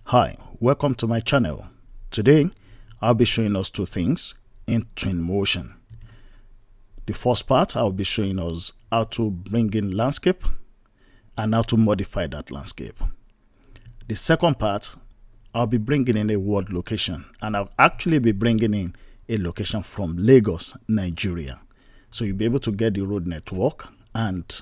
Hi, welcome to my channel. Today, I'll be showing us two things in Twinmotion. The first part, I'll be showing us how to bring in landscape and how to modify that landscape. The second part, I'll be bringing in a world location, and I'll actually be bringing in a location from Lagos, Nigeria. So you'll be able to get the road network and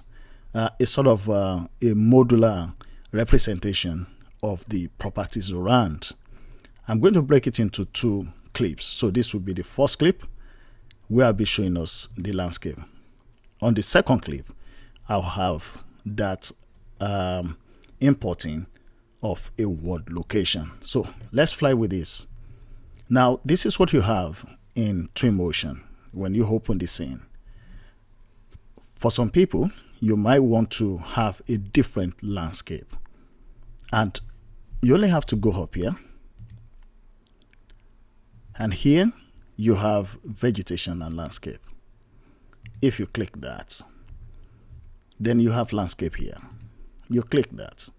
a sort of a modular representation of the properties around. I'm going to break it into two clips. So this will be the first clip where I'll be showing us the landscape. On the second clip, I'll have that importing of a world location. So let's fly with this. Now, this is what you have in Twinmotion when you open the scene. For some people, you might want to have a different landscape. And you only have to go up here. And here you have vegetation and landscape. If you click that, then you have landscape here. You click that.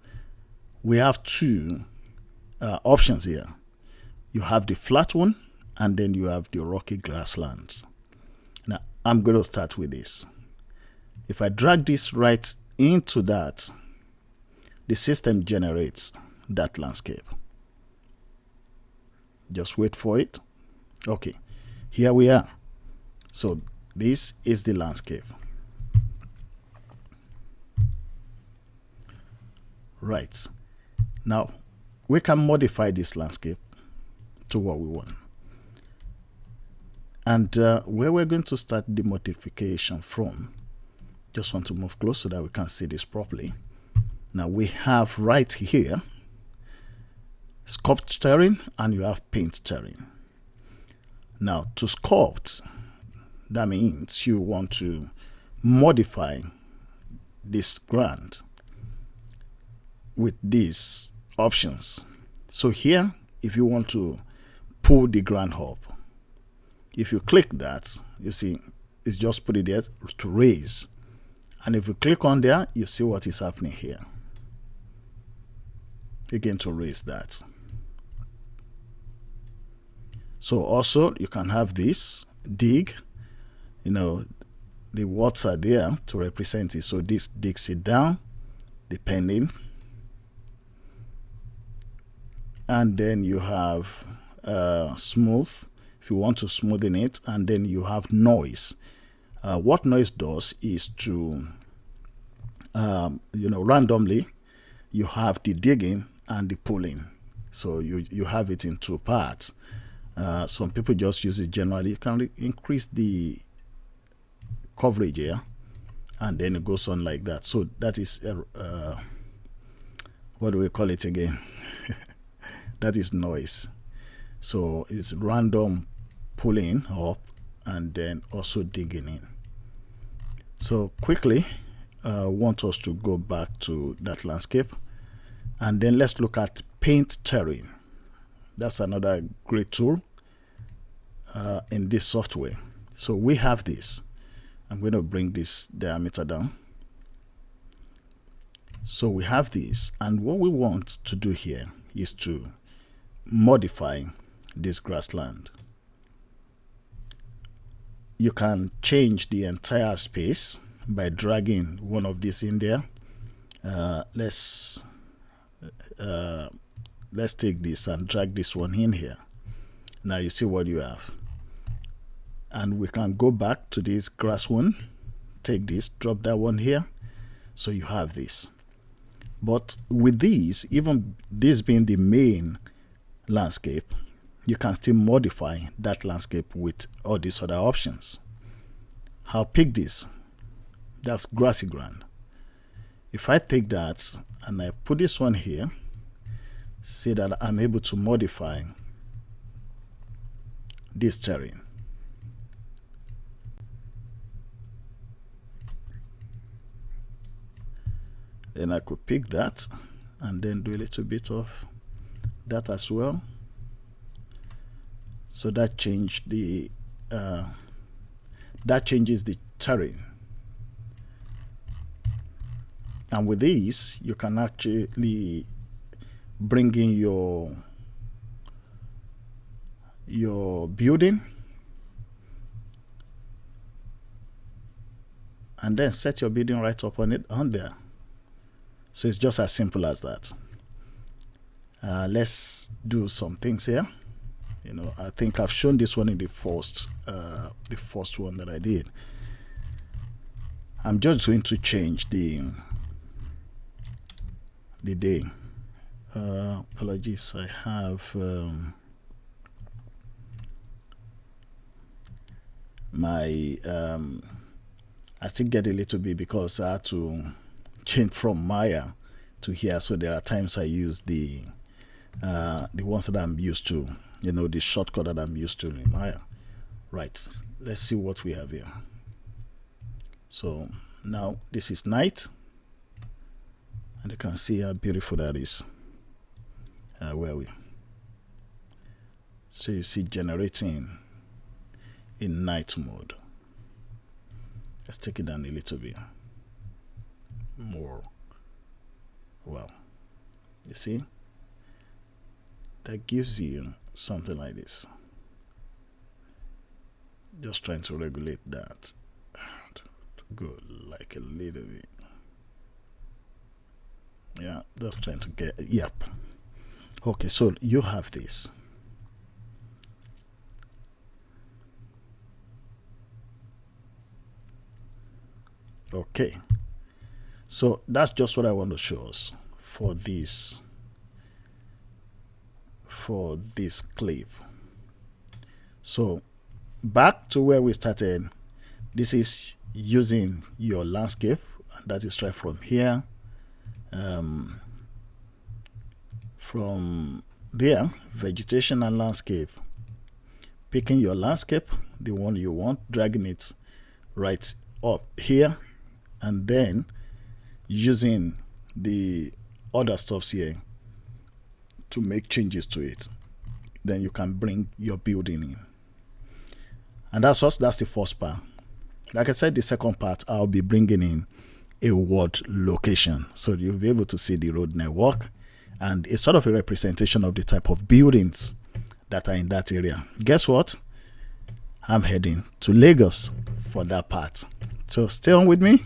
We have two options here. You have the flat one, and then you have the rocky grasslands. Now, I'm going to start with this. If I drag this right into that, the system generates that landscape. Just wait for it. Okay, here we are. So this is the landscape. Right. Now, we can modify this landscape to what we want. And where we're going to start the modification from, just want to move close so that we can see this properly. Now we have right here sculpt terrain and you have paint terrain. Now to sculpt, that means you want to modify this ground with these options. So here, if you want to pull the ground up, if you click that, you see it's just put it there to raise. And if you click on there, you see what is happening here. Again, to raise that. So also you can have this dig, the words are there to represent it. So this digs it down, depending. And then you have smooth, if you want to smoothen it, and then you have noise. What noise does is to, randomly, you have the digging and the pulling. So you have it in two parts. Some people just use it generally. You can increase the coverage here, and then it goes on like that. So that is what do we call it again? That is noise. So it's random pulling up and then also digging in. So quickly, want us to go back to that landscape, and then let's look at paint terrain. That's another great tool in this software. So we have this. I'm going to bring this diameter down. So we have this, and what we want to do here is to modify this grassland. You can change the entire space by dragging one of these in there. Let's take this and drag this one in here. Now you see what you have. And we can go back to this grass one, take this, drop that one here. So you have this. But with these, even this being the main landscape, you can still modify that landscape with all these other options. I'll pick this. That's grassy ground. If I take that and I put this one here, see that I'm able to modify this terrain. Then I could pick that and then do a little bit of that as well. So that changed the that changes the terrain. And with these, you can actually bring in your building, and then set your building right up on there. So it's just as simple as that. Let's do some things here. I think I've shown this one in the first one that I did. I'm just going to change the day. Apologies, I have my I still get a little bit because I had to change from Maya to here, so there are times I use the ones that I'm used to, the shortcut that I'm used to in Maya. Right, let's see what we have here. So now this is night, and you can see how beautiful that is. Where are we? So you see generating in night mode. Let's take it down a little bit more. Wow, you see, that gives you something like this. Just trying to regulate that to go like a little bit. Yeah, just trying to get, yep. Okay, so you have this. Okay, so that's just what I want to show us for this clip. So back to where we started. This is using your landscape, and that is right from here. From there, vegetation and landscape, picking your landscape, the one you want, dragging it right up here, and then using the other stuffs here to make changes to it. Then you can bring your building in. And that's the first part. Like I said, the second part, I'll be bringing in a word location, so you'll be able to see the road network, and it's sort of a representation of the type of buildings that are in that area. Guess what? I'm heading to Lagos for that part. So stay on with me.